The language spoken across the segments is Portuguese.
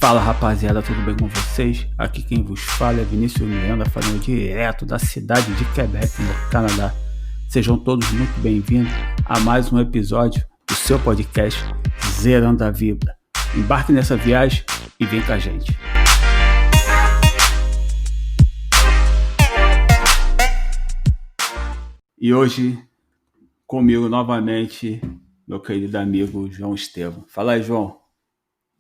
Fala rapaziada, tudo bem com vocês? Aqui quem vos fala é Vinícius Miranda, falando direto da cidade de Quebec, no Canadá. Sejam todos muito bem-vindos a mais um episódio do seu podcast Zerando a Vida. Embarque nessa viagem e vem com a gente. E hoje, comigo novamente, meu querido amigo João Estevam. Fala aí, João.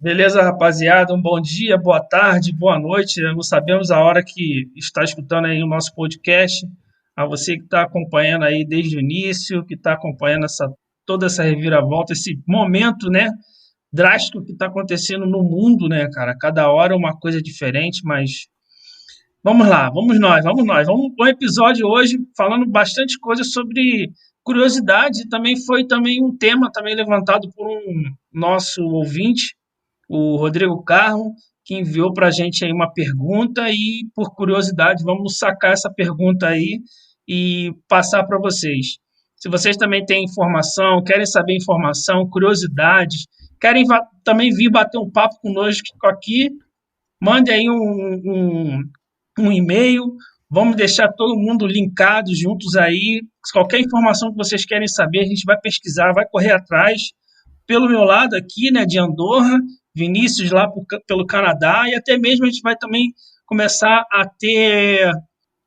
Beleza, rapaziada? Um bom dia, boa tarde, boa noite. Não sabemos a hora que está escutando aí o nosso podcast. A você que está acompanhando aí desde o início, que está acompanhando toda essa reviravolta, esse momento, né, drástico que está acontecendo no mundo, né, cara? Cada hora uma coisa diferente, mas vamos lá, vamos nós. Vamos para um episódio hoje falando bastante coisa sobre curiosidade. Também foi também um tema também levantado por um nosso ouvinte, o Rodrigo Carmo, que enviou para a gente aí uma pergunta e, por curiosidade, vamos sacar essa pergunta aí e passar para vocês. Se vocês também têm informação, querem saber informação, curiosidades, querem também vir bater um papo conosco aqui, mande aí um e-mail, vamos deixar todo mundo linkado juntos aí. Qualquer informação que vocês querem saber, a gente vai pesquisar, vai correr atrás. Pelo meu lado aqui, né, de Andorra, Vinícius lá pelo Canadá, e até mesmo a gente vai também começar a ter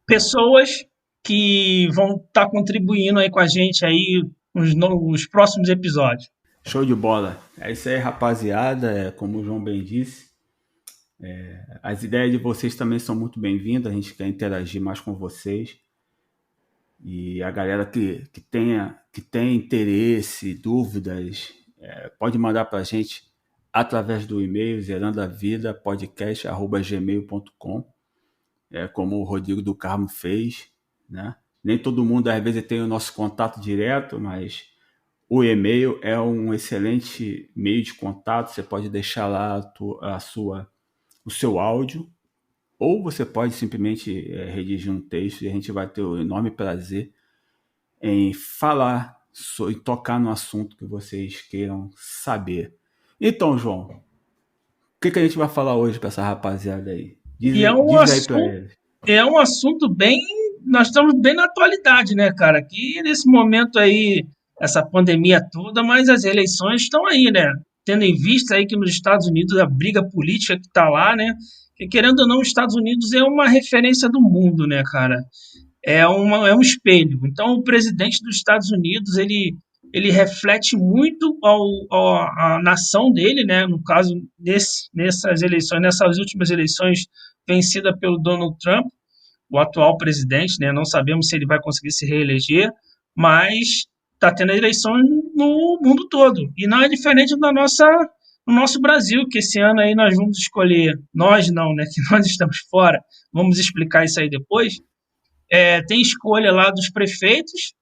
pessoas que vão estar contribuindo aí com a gente aí nos próximos episódios. Show de bola. É isso aí, rapaziada. Como o João bem disse, as ideias de vocês também são muito bem-vindas. A gente quer interagir mais com vocês. E a galera que tem interesse, dúvidas, pode mandar para a gente através do e-mail zerandavidapodcast@gmail.com, como o Rodrigo do Carmo fez, né? Nem todo mundo às vezes tem o nosso contato direto, mas o e-mail é um excelente meio de contato. Você pode deixar lá o seu áudio, ou você pode simplesmente redigir um texto e a gente vai ter o enorme prazer em falar e tocar no assunto que vocês queiram saber. Então, João, o que a gente vai falar hoje para essa rapaziada aí? E Diz aí para eles. é um assunto bem. Nós estamos bem na atualidade, né, cara? Que nesse momento aí, essa pandemia toda, mas as eleições estão aí, né? Tendo em vista aí que nos Estados Unidos a briga política que está lá, né? Que, querendo ou não, os Estados Unidos é uma referência do mundo, né, cara? É um espelho. Então, o presidente dos Estados Unidos, ele reflete muito a nação dele, né? No caso, nessas últimas eleições vencida pelo Donald Trump, o atual presidente, né? Não sabemos se ele vai conseguir se reeleger, mas está tendo eleições no mundo todo. E não é diferente do nosso Brasil, que esse ano aí nós vamos escolher, nós não, né? Que nós estamos fora, vamos explicar isso aí depois. Tem escolha lá dos prefeitos,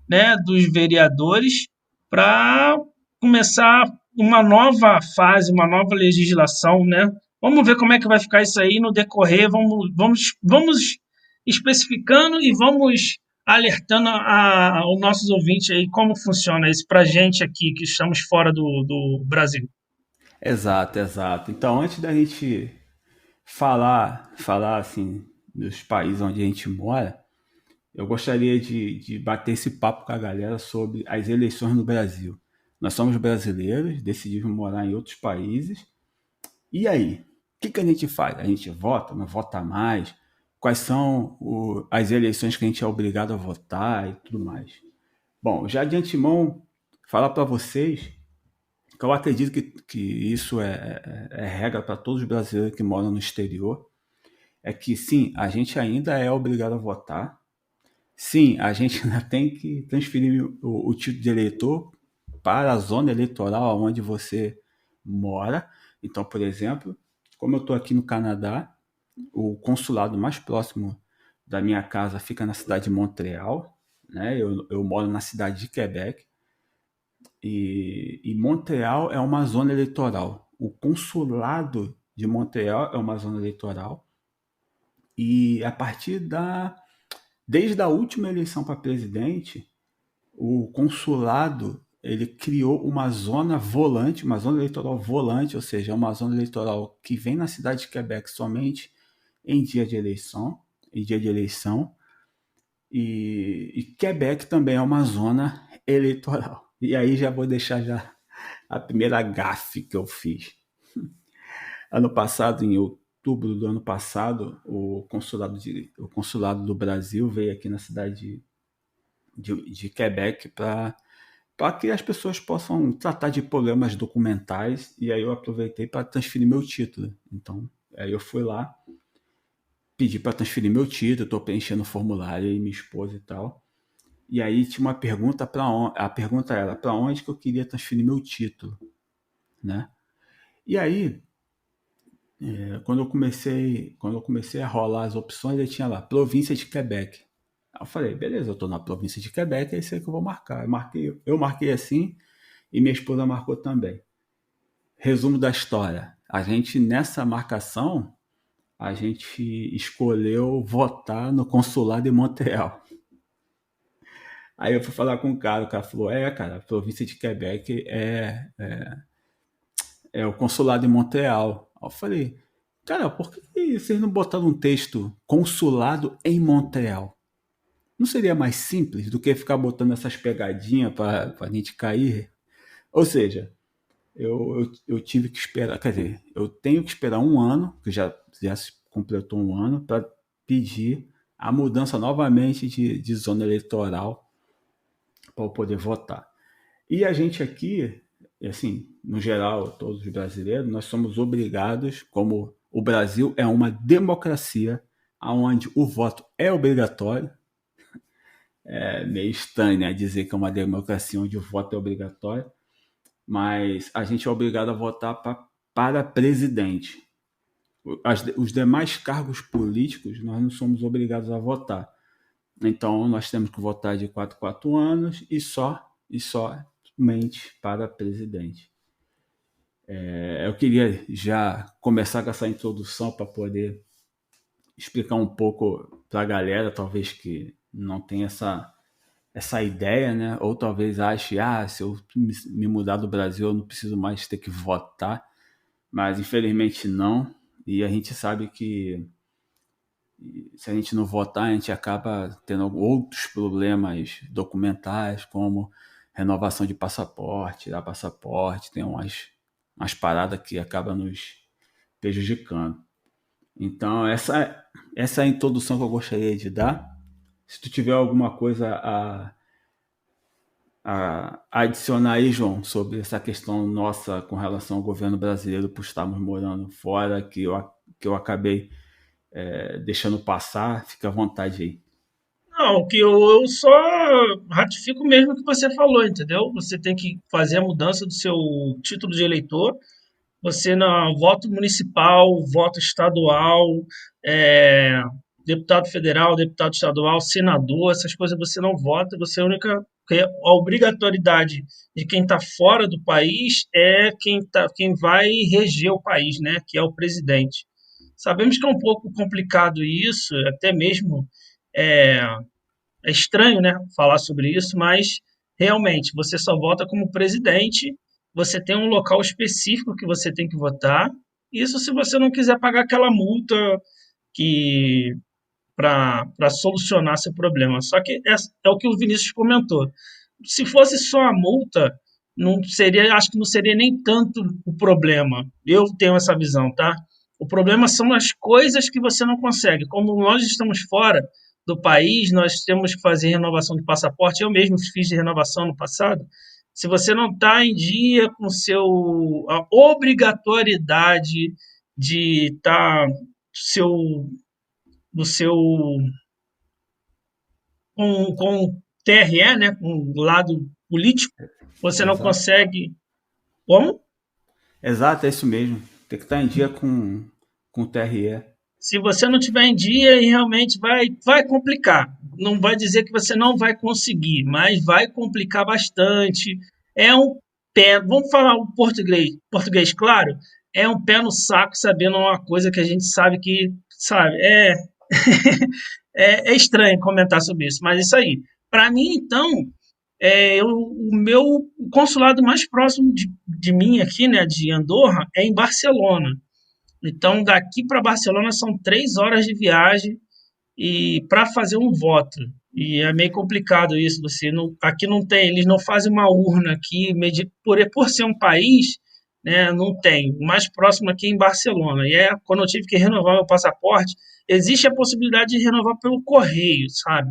né, dos vereadores, para começar uma nova fase, uma nova legislação, né? Vamos ver como é que vai ficar isso aí no decorrer, vamos especificando e vamos alertando aos nossos ouvintes aí como funciona isso para a gente aqui que estamos fora do Brasil. Exato, exato. Então, antes da gente falar assim dos países onde a gente mora, eu gostaria de bater esse papo com a galera sobre as eleições no Brasil. Nós somos brasileiros, decidimos morar em outros países. E aí? O que a gente faz? A gente vota, não vota mais? Quais são as eleições que a gente é obrigado a votar e tudo mais? Bom, já de antemão, falar para vocês que eu acredito que isso é regra para todos os brasileiros que moram no exterior. É que sim, a gente ainda é obrigado a votar. Sim, a gente ainda tem que transferir o título de eleitor para a zona eleitoral onde você mora. Então, por exemplo, como eu estou aqui no Canadá, o consulado mais próximo da minha casa fica na cidade de Montreal, né? Eu moro na cidade de Quebec, e Montreal é uma zona eleitoral. O consulado de Montreal é uma zona eleitoral, e desde a última eleição para presidente, o consulado ele criou uma zona volante, uma zona eleitoral volante, ou seja, uma zona eleitoral que vem na cidade de Quebec somente em dia de eleição, e Quebec também é uma zona eleitoral. E aí já vou deixar já a primeira gafe que eu fiz. Ano passado, em outubro do ano passado, o consulado do Brasil veio aqui na cidade de Quebec para que as pessoas possam tratar de problemas documentais, e aí eu aproveitei para transferir meu título. Então, aí eu fui lá, pedi para transferir meu título, estou preenchendo o formulário e minha esposa e tal. E aí tinha uma pergunta a pergunta era para onde que eu queria transferir meu título, né? E aí, quando eu comecei a rolar as opções, eu tinha lá província de Quebec. Aí eu falei, beleza, eu estou na província de Quebec, é isso aí que eu vou marcar. Eu marquei assim e minha esposa marcou também. Resumo da história. A gente, nessa marcação, a gente escolheu votar no consulado em Montreal. Aí eu fui falar com o cara falou, cara, a província de Quebec é o consulado em Montreal. Aí eu falei, cara, por que vocês não botaram um texto consulado em Montreal? Não seria mais simples do que ficar botando essas pegadinhas para a gente cair? Ou seja, eu tive que esperar, quer dizer, eu tenho que esperar um ano, que já se completou um ano, para pedir a mudança novamente de zona eleitoral para eu poder votar. E a gente aqui, assim, no geral, todos os brasileiros, nós somos obrigados, como o Brasil é uma democracia onde o voto é obrigatório. É meio estranho, né, dizer que é uma democracia onde o voto é obrigatório, mas a gente é obrigado a votar para presidente. Os demais cargos políticos nós não somos obrigados a votar. Então nós temos que votar de 4 em 4 anos e somente para presidente. Eu queria já começar com essa introdução para poder explicar um pouco para a galera, talvez que não tem essa ideia, né? Ou talvez ache, se eu me mudar do Brasil eu não preciso mais ter que votar, mas infelizmente não, e a gente sabe que se a gente não votar, a gente acaba tendo outros problemas documentais, como renovação de passaporte, tirar passaporte, tem umas paradas que acabam nos prejudicando. Então, essa é a introdução que eu gostaria de dar. Se tu tiver alguma coisa a adicionar aí, João, sobre essa questão nossa com relação ao governo brasileiro por estarmos morando fora, que eu acabei deixando passar, fica à vontade aí. Não, que eu só ratifico mesmo o que você falou, entendeu? Você tem que fazer a mudança do seu título de eleitor. Você na voto municipal, voto estadual, é, deputado federal, deputado estadual, senador, essas coisas você não vota, você a obrigatoriedade de quem está fora do país é quem vai reger o país, né? Que é o presidente. Sabemos que é um pouco complicado isso, até mesmo é, é estranho, né, falar sobre isso, mas realmente você só vota como presidente, você tem um local específico que você tem que votar. Isso se você não quiser pagar aquela multa que para solucionar seu problema. Só que é o que o Vinícius comentou. Se fosse só a multa, não seria, acho que não seria nem tanto o problema. Eu tenho essa visão, tá? O problema são as coisas que você não consegue. Como nós estamos fora do país, nós temos que fazer renovação de passaporte. Eu mesmo fiz renovação no passado. Se você não está em dia com a obrigatoriedade de estar do seu com o TRE, né, com o lado político, você não Exato. consegue. Como? Exato, é isso mesmo. Tem que estar em dia com o TRE. Se você não tiver em dia, realmente vai complicar. Não vai dizer que você não vai conseguir, mas vai complicar bastante. É um pé, vamos falar o português claro, é um pé no saco sabendo uma coisa que a gente sabe que, sabe, é estranho comentar sobre isso, mas isso aí. Para mim, então, O meu consulado mais próximo de mim aqui, né, de Andorra, é em Barcelona. Então, daqui para Barcelona são 3 horas de viagem e para fazer um voto. E é meio complicado isso. Você não, aqui não tem, eles não fazem uma urna aqui, por ser um país, né, não tem. O mais próximo aqui é em Barcelona. E quando eu tive que renovar meu passaporte, existe a possibilidade de renovar pelo correio, sabe?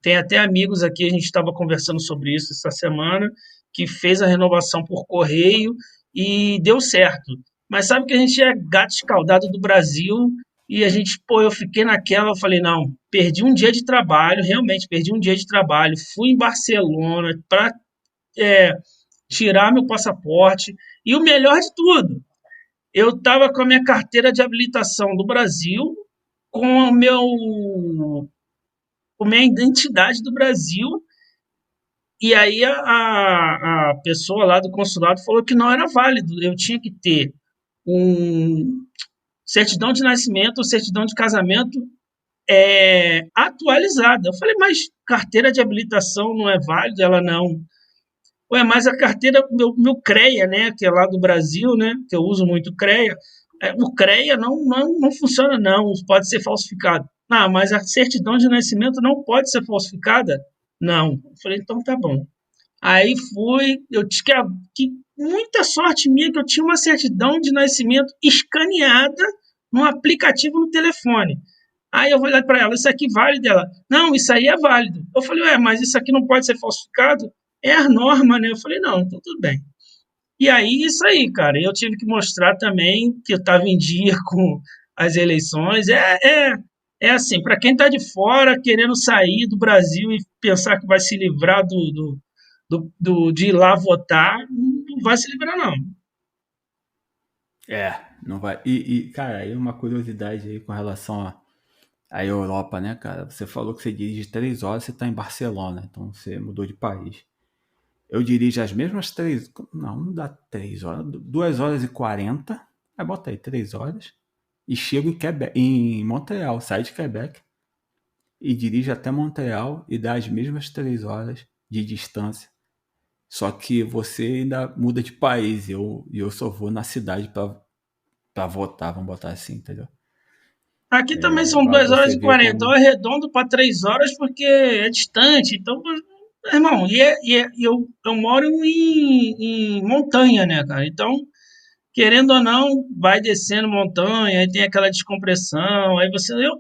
Tem até amigos aqui, a gente estava conversando sobre isso essa semana, que fez a renovação por correio e deu certo. Mas sabe que a gente é gato escaldado do Brasil e a gente, pô, eu fiquei naquela, eu falei, não, perdi um dia de trabalho, realmente perdi um dia de trabalho, fui em Barcelona para tirar meu passaporte e o melhor de tudo, eu estava com a minha carteira de habilitação do Brasil, com com a minha identidade do Brasil. E aí a pessoa lá do consulado falou que não era válido. Eu tinha que ter um certidão de nascimento, certidão de casamento atualizada. Eu falei, mas carteira de habilitação não é válido? Ela não. Ué, mas a carteira, meu CREA, né, que é lá do Brasil, né, que eu uso muito CREA, o CREA não funciona, não, pode ser falsificado. Ah, mas a certidão de nascimento não pode ser falsificada? Não. Eu falei, então tá bom. Aí fui, eu tinha que muita sorte minha que eu tinha uma certidão de nascimento escaneada num aplicativo no telefone. Aí eu vou olhar para ela, isso aqui vale dela? Não, isso aí é válido. Eu falei, ué, mas isso aqui não pode ser falsificado? É a norma, né? Eu falei, não, então tudo bem. E aí, isso aí, cara, eu tive que mostrar também que eu estava em dia com as eleições. É assim, para quem está de fora, querendo sair do Brasil e pensar que vai se livrar de ir lá votar, não vai se livrar, não. É, não vai. Cara, aí uma curiosidade aí com relação à Europa, né, cara? Você falou que você dirige 3 horas, você tá em Barcelona, então você mudou de país. Eu dirijo as mesmas 3. Não, não dá 3 horas. 2 horas e 40. Aí bota aí 3 horas. E chego em Quebec, em Montreal. Saio de Quebec e dirijo até Montreal e dá as mesmas 3 horas de distância. Só que você ainda muda de país. E eu só vou na cidade pra votar, vamos botar assim, entendeu? Aqui também são Pra 2 horas você e ver 40. Eu como. arredondo para 3 horas porque é distante. Então, irmão, eu moro em montanha, né, cara? Então, querendo ou não, vai descendo montanha, aí tem aquela descompressão, aí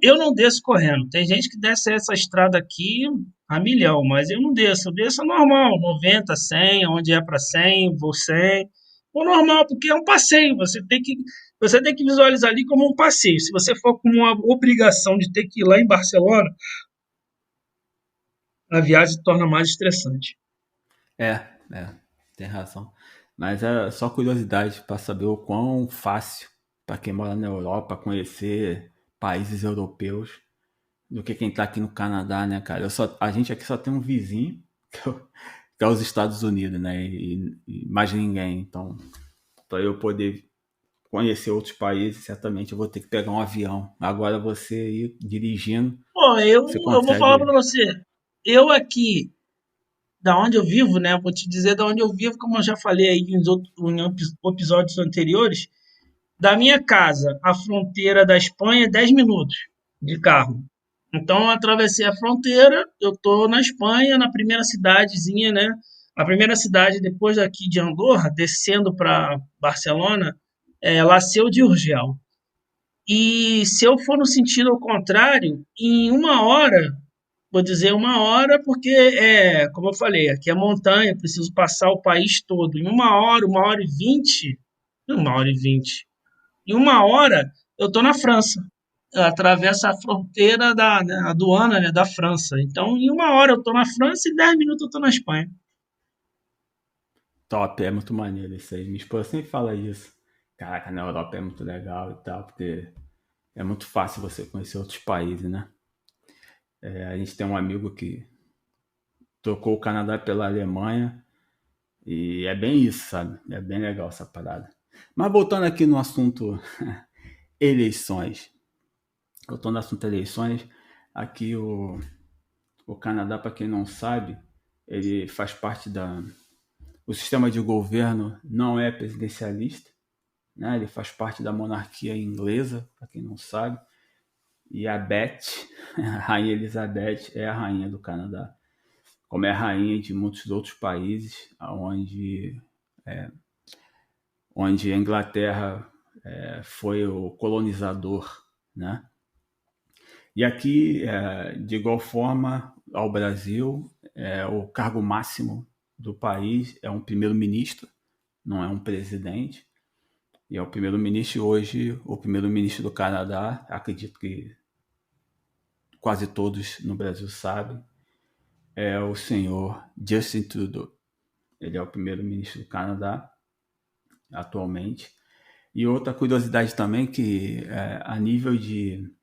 eu não desço correndo. Tem gente que desce essa estrada aqui a milhão, mas eu desço normal, 90, 100, onde é para 100, vou 100. O normal, porque é um passeio, você tem que visualizar ali como um passeio. Se você for com uma obrigação de ter que ir lá em Barcelona, a viagem se torna mais estressante. É, tem razão. Mas é só curiosidade para saber o quão fácil para quem mora na Europa conhecer países europeus do que quem tá aqui no Canadá, né, cara? A gente aqui só tem um vizinho, que é os Estados Unidos, né? E mais ninguém. Então, para eu poder conhecer outros países, certamente eu vou ter que pegar um avião. Agora você ir dirigindo, Pô, você eu vou falar para consegue. você, eu aqui da onde eu vivo, né? Vou te dizer da onde eu vivo, como eu já falei aí em episódios anteriores. Da minha casa à fronteira da Espanha, 10 minutos de carro. Então, eu atravessei a fronteira, eu tô na Espanha, na primeira cidadezinha, né? A primeira cidade depois daqui de Andorra, descendo para Barcelona, é La Seu de Urgell. E se eu for no sentido ao contrário, em 1 hora, vou dizer 1 hora, porque como eu falei, aqui é montanha, preciso passar o país todo. Em 1 hora, 1 hora e 20, 1 hora e 20. Em 1 hora, eu estou na França. Eu atravesso a fronteira da aduana, né, da França. Então, em 1 hora eu estou na França e 10 minutos eu estou na Espanha. Top, é muito maneiro isso aí. Minha esposa sempre fala isso. Caraca, na Europa é muito legal e tal, porque é muito fácil você conhecer outros países, né? A gente tem um amigo que trocou o Canadá pela Alemanha e é bem isso, sabe? É bem legal essa parada. Mas voltando aqui no assunto eleições. Voltando no assunto eleições, aqui o Canadá, para quem não sabe, ele faz parte da. O sistema de governo não é presidencialista, né? Ele faz parte da monarquia inglesa, para quem não sabe. E a Beth, a Rainha Elizabeth, é a rainha do Canadá, como é a rainha de muitos outros países, onde a Inglaterra foi o colonizador, né? E aqui, de igual forma, ao Brasil, o cargo máximo do país é um primeiro-ministro, não é um presidente. E é o primeiro-ministro hoje, o primeiro-ministro do Canadá, acredito que quase todos no Brasil sabem, é o senhor Justin Trudeau. Ele é o primeiro-ministro do Canadá atualmente. E outra curiosidade também que a nível de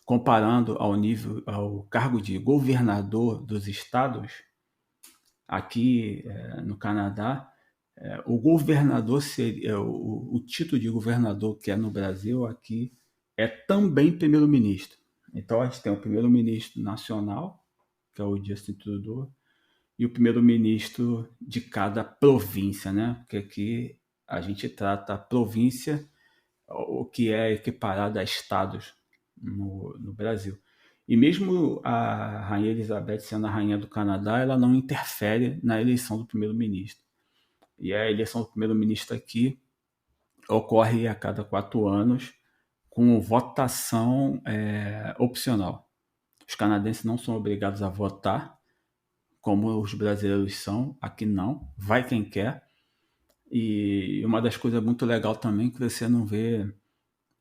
comparando ao cargo de governador dos estados aqui no Canadá, o governador seria o título de governador que é no Brasil aqui é também primeiro-ministro. Então a gente tem o primeiro-ministro nacional, que é o Justin Trudeau, e o primeiro-ministro de cada província, né? Porque aqui a gente trata a província, o que é equiparado a estados no Brasil. E mesmo a Rainha Elizabeth sendo a rainha do Canadá, ela não interfere na eleição do primeiro-ministro. E a eleição do primeiro-ministro aqui ocorre a cada 4 anos com votação opcional. Os canadenses não são obrigados a votar, como os brasileiros são, aqui não, vai quem quer. E uma das coisas muito legal também é que você não vê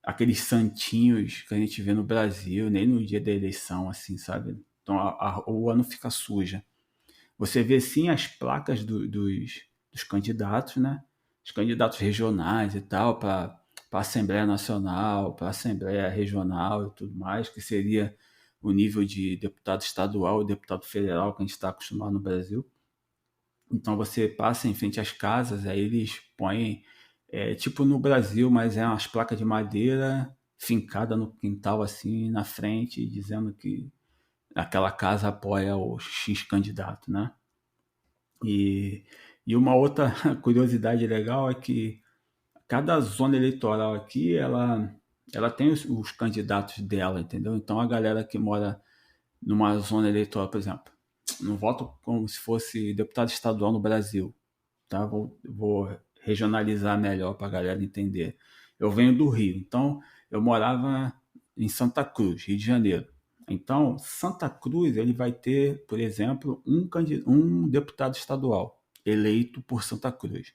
aqueles santinhos que a gente vê no Brasil, nem no dia da eleição, assim, sabe? Então o ano fica suja. Você vê sim as placas dos candidatos, né? Os candidatos regionais e tal, para a Assembleia Nacional, para a Assembleia Regional e tudo mais, que seria o nível de deputado estadual e deputado federal que a gente está acostumado no Brasil. Então você passa em frente às casas, aí eles põem, tipo no Brasil, mas é umas placas de madeira fincada no quintal assim, na frente, dizendo que aquela casa apoia o X candidato, né? E, e uma outra curiosidade legal é que cada zona eleitoral aqui, ela tem os candidatos dela, entendeu? Então a galera que mora numa zona eleitoral, por exemplo, não voto como se fosse deputado estadual no Brasil, tá? Vou regionalizar melhor para a galera entender. Eu venho do Rio, então eu morava em Santa Cruz, Rio de Janeiro. Então, Santa Cruz ele vai ter, por exemplo, um deputado estadual eleito por Santa Cruz.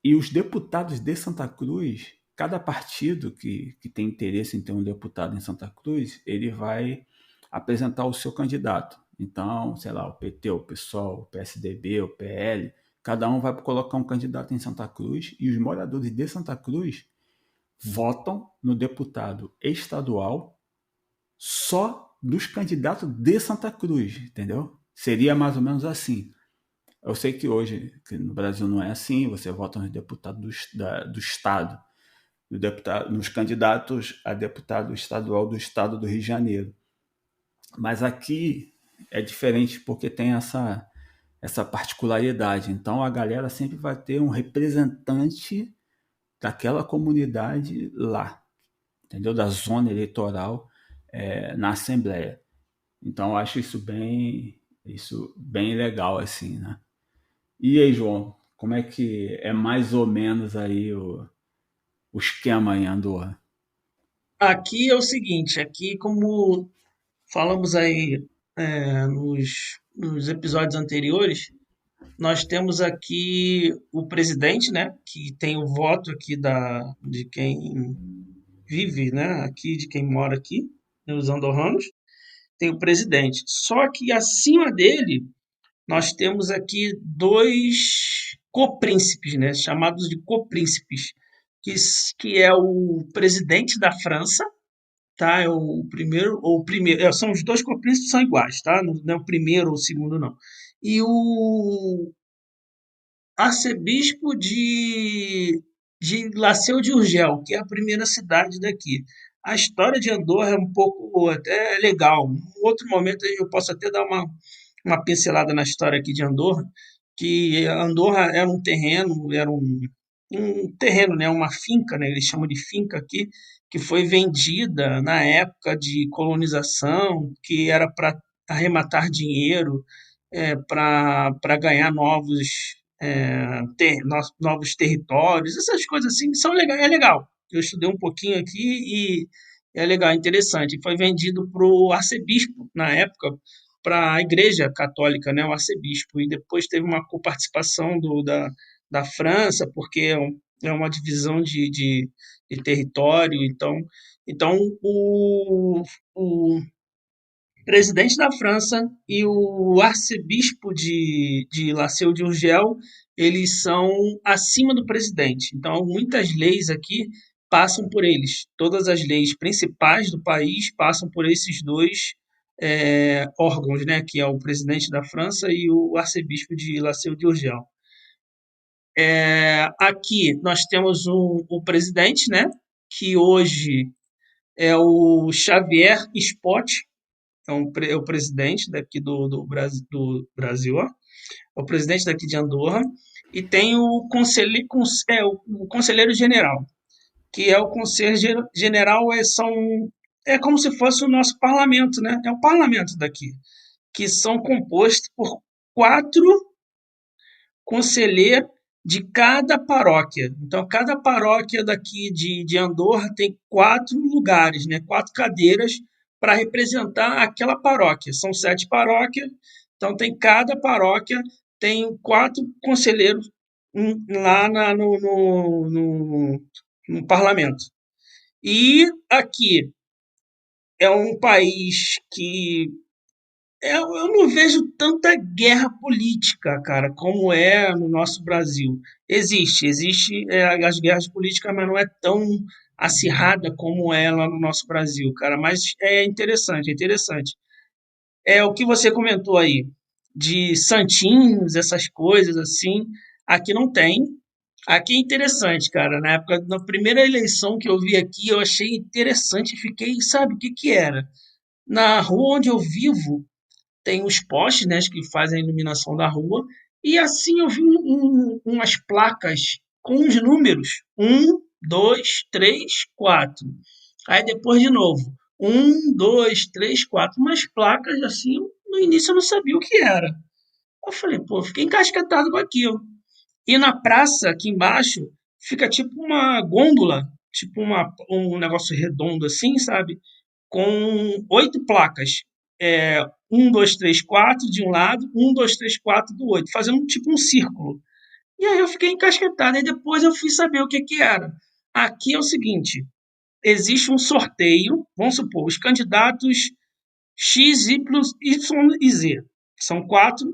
E os deputados de Santa Cruz, cada partido que tem interesse em ter um deputado em Santa Cruz, ele vai apresentar o seu candidato. Então, sei lá, o PT, o PSOL, o PSDB, o PL, cada um vai colocar um candidato em Santa Cruz e os moradores de Santa Cruz votam no deputado estadual só dos candidatos de Santa Cruz, entendeu? Seria mais ou menos assim. Eu sei que hoje que no Brasil não é assim, você vota nos deputados do Estado, nos candidatos a deputado estadual do Estado do Rio de Janeiro. Mas aqui é diferente porque tem essa particularidade. Então a galera sempre vai ter um representante daquela comunidade lá, entendeu? Da zona eleitoral na Assembleia. Então eu acho isso bem legal, assim, né? E aí, João, como é que é mais ou menos aí o esquema em Andorra? Aqui é o seguinte, aqui como falamos aí nos episódios anteriores, nós temos aqui o presidente, né, que tem o voto aqui de quem vive, né, aqui, de quem mora aqui, né, os andorranos, tem o presidente. Só que acima dele, nós temos aqui dois copríncipes, né, chamados de copríncipes, que é o presidente da França, tá? É são os dois copríncipes são iguais, tá? Não é o primeiro ou o segundo, não. E o arcebispo de Lascaux de Urgel, que é a primeira cidade daqui. A história de Andorra é um pouco até legal. Um outro momento eu posso até dar uma pincelada na história aqui de Andorra, que Andorra era um terreno, né, uma finca, né, eles chamam de finca aqui, que foi vendida na época de colonização, que era para arrematar dinheiro, para ganhar novos territórios, essas coisas assim são legais, é legal. Eu estudei um pouquinho aqui e é legal, é interessante. Foi vendido para o arcebispo na época, para a Igreja Católica, né, o arcebispo, e depois teve uma coparticipação da França, porque é uma divisão de território, então o presidente da França e o arcebispo de La Seu de Urgel, eles são acima do presidente. Então, muitas leis aqui passam por eles. Todas as leis principais do país passam por esses dois órgãos, né? Que é o presidente da França e o arcebispo de La Seu de Urgel. Aqui nós temos o presidente, né? Que hoje é o Xavier Spot, é o presidente daqui do Brasil, ó, é o presidente daqui de Andorra, e tem o conselheiro general, que é o conselheiro general, é como se fosse o nosso parlamento, né? É o parlamento daqui, que são compostos por 4 conselheiros de cada paróquia. Então, cada paróquia daqui de Andorra tem 4 lugares, né? 4 cadeiras para representar aquela paróquia. São 7 paróquias, então cada paróquia tem 4 conselheiros lá no parlamento. E aqui é um país que eu não vejo tanta guerra política, cara, como é no nosso Brasil. Existe as guerras políticas, mas não é tão acirrada como é lá no nosso Brasil, cara. Mas é interessante, é interessante. É o que você comentou aí, de santinhos, essas coisas assim, aqui não tem. Aqui é interessante, cara. Na época, na primeira eleição que eu vi aqui, eu achei interessante e fiquei, sabe o que que era? Na rua onde eu vivo, tem os postes, né, que fazem a iluminação da rua, e assim eu vi umas placas com os números: 1, 2, 3, 4. Aí depois de novo: 1, 2, 3, 4. Umas placas assim, no início eu não sabia o que era. Eu falei, pô, fiquei encasquetado com aquilo. E na praça, aqui embaixo, fica tipo uma gôndola, tipo um negócio redondo assim, sabe? Com 8 placas. 1, 2, 3, 4 de um lado, 1, 2, 3, 4 do outro, fazendo tipo um círculo. E aí eu fiquei encasquetado, e depois eu fui saber o que que era. Aqui é o seguinte: existe um sorteio, vamos supor, os candidatos X, Y e Z, são 4.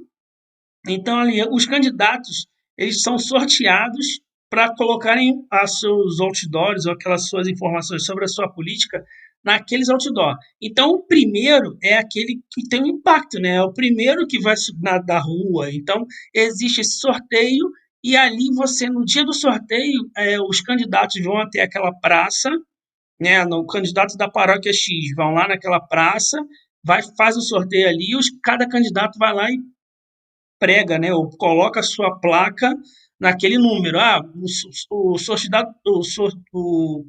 Então, ali, os candidatos, eles são sorteados para colocarem os seus outdoors ou aquelas suas informações sobre a sua política naqueles outdoors. Então, o primeiro é aquele que tem um impacto, né? É o primeiro que vai subir da rua. Então, existe esse sorteio e ali você, no dia do sorteio, os candidatos vão até aquela praça, né? No candidato da paróquia X vão lá naquela praça, faz o sorteio ali, cada candidato vai lá e prega, né, ou coloca a sua placa naquele número. O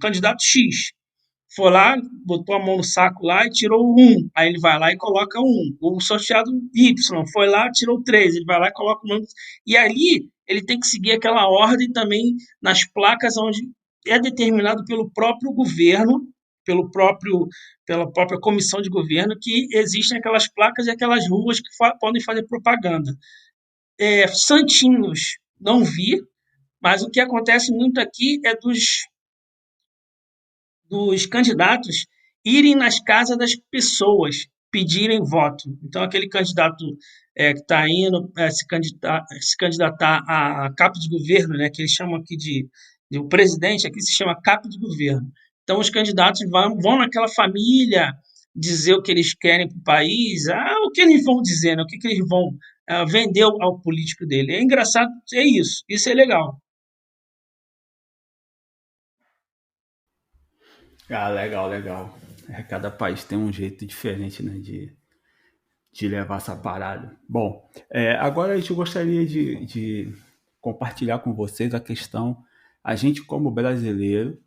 candidato X foi lá, botou a mão no saco lá e tirou o 1. Aí ele vai lá e coloca o 1. O sorteado Y foi lá, tirou 3. Ele vai lá e coloca o número. E ali ele tem que seguir aquela ordem também nas placas onde é determinado pelo próprio governo, pelo próprio, pela própria comissão de governo, que existem aquelas placas e aquelas ruas que podem fazer propaganda. Santinhos não vi, mas o que acontece muito aqui é dos candidatos irem nas casas das pessoas pedirem voto. Então, aquele candidato que está indo se candidatar a capa de governo, né, que eles chamam aqui de o presidente, aqui se chama capa de governo. Então, os candidatos vão naquela família dizer o que eles querem para o país, o que eles vão dizer, né, o que, que eles vão vender ao político dele. É engraçado, é isso é legal. Ah, legal, legal. Cada país tem um jeito diferente, né, de de levar essa parada. Bom, agora a gente gostaria de compartilhar com vocês a questão, a gente como brasileiro,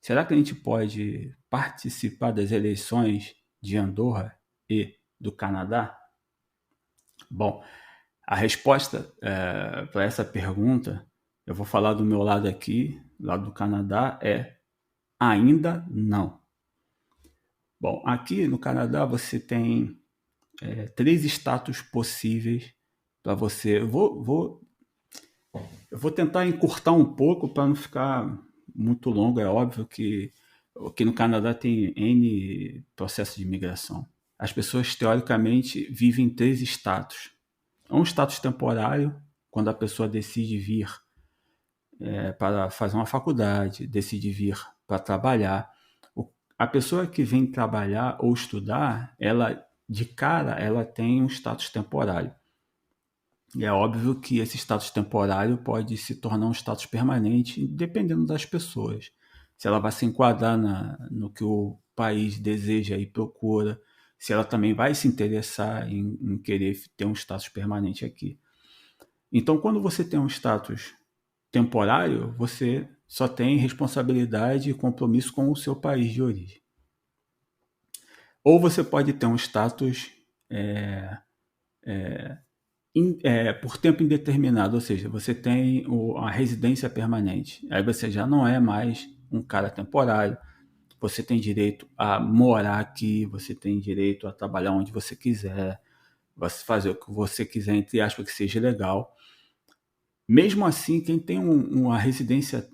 será que a gente pode participar das eleições de Andorra e do Canadá? Bom, a resposta para essa pergunta, eu vou falar do meu lado aqui, lado do Canadá, é ainda não. Bom, aqui no Canadá você tem 3 status possíveis para você. Eu vou tentar encurtar um pouco para não ficar muito longo. É óbvio que aqui no Canadá tem N processo de imigração. As pessoas, teoricamente, vivem em 3 status. Um status temporário, quando a pessoa decide vir para fazer uma faculdade, decide vir para trabalhar. A pessoa que vem trabalhar ou estudar, ela de cara ela tem um status temporário. E é óbvio que esse status temporário pode se tornar um status permanente, dependendo das pessoas. Se ela vai se enquadrar no que o país deseja e procura, se ela também vai se interessar em querer ter um status permanente aqui. Então, quando você tem um status temporário, você só tem responsabilidade e compromisso com o seu país de origem. Ou você pode ter um status por tempo indeterminado, ou seja, você tem a residência permanente. Aí você já não é mais um cara temporário. Você tem direito a morar aqui, você tem direito a trabalhar onde você quiser, você fazer o que você quiser, entre aspas, que seja legal. Mesmo assim, quem tem uma residência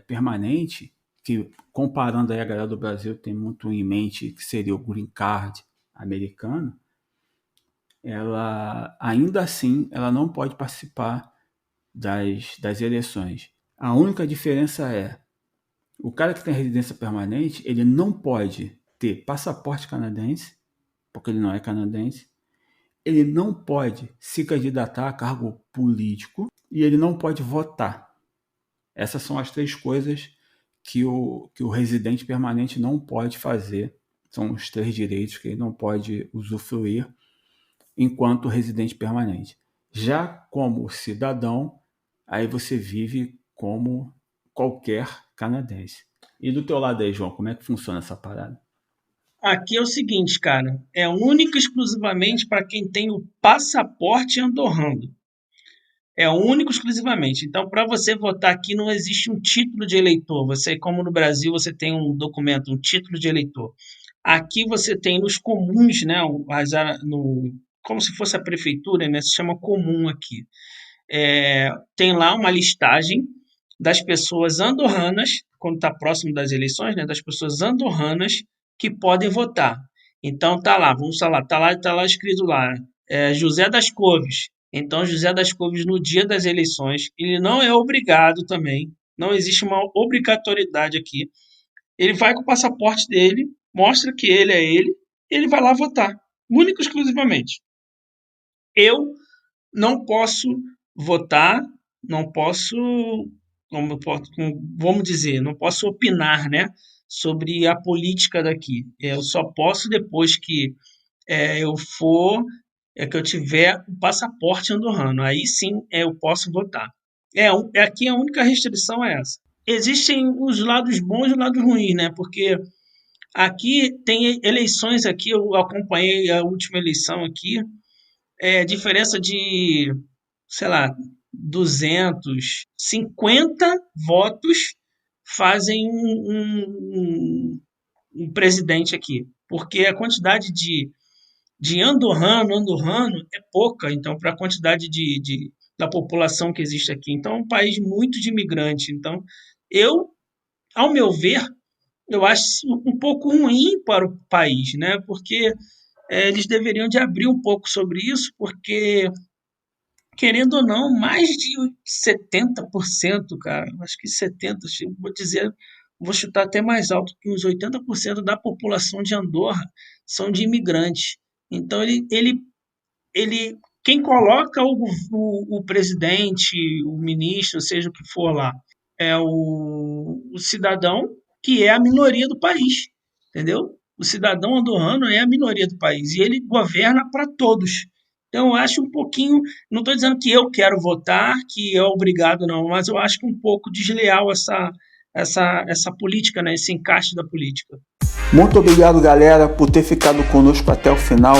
permanente, que comparando aí a galera do Brasil tem muito em mente que seria o green card americano, ela ainda assim ela não pode participar das eleições. A única diferença é o cara que tem residência permanente, ele não pode ter passaporte canadense, porque ele não é canadense, ele não pode se candidatar a cargo político e ele não pode votar. Essas são as 3 coisas que o residente permanente não pode fazer. São os 3 direitos que ele não pode usufruir enquanto residente permanente. Já como cidadão, aí você vive como qualquer canadense. E do teu lado aí, João, como é que funciona essa parada? Aqui é o seguinte, cara, é único e exclusivamente para quem tem o passaporte andorrano. É único e exclusivamente. Então, para você votar aqui, não existe um título de eleitor. Você, como no Brasil, você tem um documento, um título de eleitor. Aqui você tem nos comuns, né? Como se fosse a prefeitura, né? Se chama comum aqui. Tem lá uma listagem das pessoas andorranas, quando está próximo das eleições, né? Das pessoas andorranas que podem votar. Então tá lá, vamos falar, tá lá escrito lá, José das Couves. Então José das Couves no dia das eleições, ele não é obrigado também, não existe uma obrigatoriedade aqui. Ele vai com o passaporte dele, mostra que ele vai lá votar, único e exclusivamente. Eu não posso votar, não posso, vamos dizer, não posso opinar, né, sobre a política daqui. Eu só posso depois que eu for, que eu tiver o passaporte andorrano. Aí sim eu posso votar. Aqui a única restrição é essa. Existem os lados bons e os lados ruins, né? Porque aqui tem eleições aqui, eu acompanhei a última eleição aqui, diferença de, sei lá, 250 votos fazem um presidente aqui. Porque a quantidade de andorrano é pouca, então, para a quantidade da população que existe aqui. Então, é um país muito de imigrante. Então, eu, ao meu ver, eu acho um pouco ruim para o país, né? Porque eles deveriam de abrir um pouco sobre isso, porque, querendo ou não, mais de 70%, cara, acho que 70%, vou dizer, vou chutar até mais alto, que uns 80% da população de Andorra são de imigrantes. Então, quem coloca o presidente, o ministro, seja o que for lá, é o cidadão que é a minoria do país, entendeu? O cidadão andorrano é a minoria do país e ele governa para todos. Então, eu acho um pouquinho, não estou dizendo que eu quero votar, que é obrigado, não, mas eu acho que um pouco desleal essa política, né, esse encaixe da política. Muito obrigado, galera, por ter ficado conosco até o final.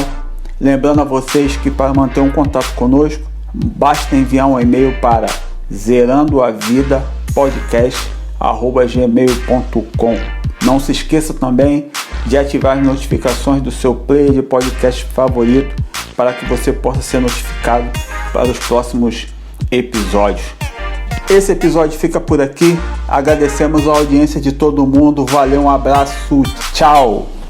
Lembrando a vocês que para manter um contato conosco, basta enviar um e-mail para zerandoavidapodcast@gmail.com. Não se esqueça também de ativar as notificações do seu player de podcast favorito para que você possa ser notificado para os próximos episódios. Esse episódio fica por aqui. Agradecemos a audiência de todo mundo. Valeu, um abraço, tchau!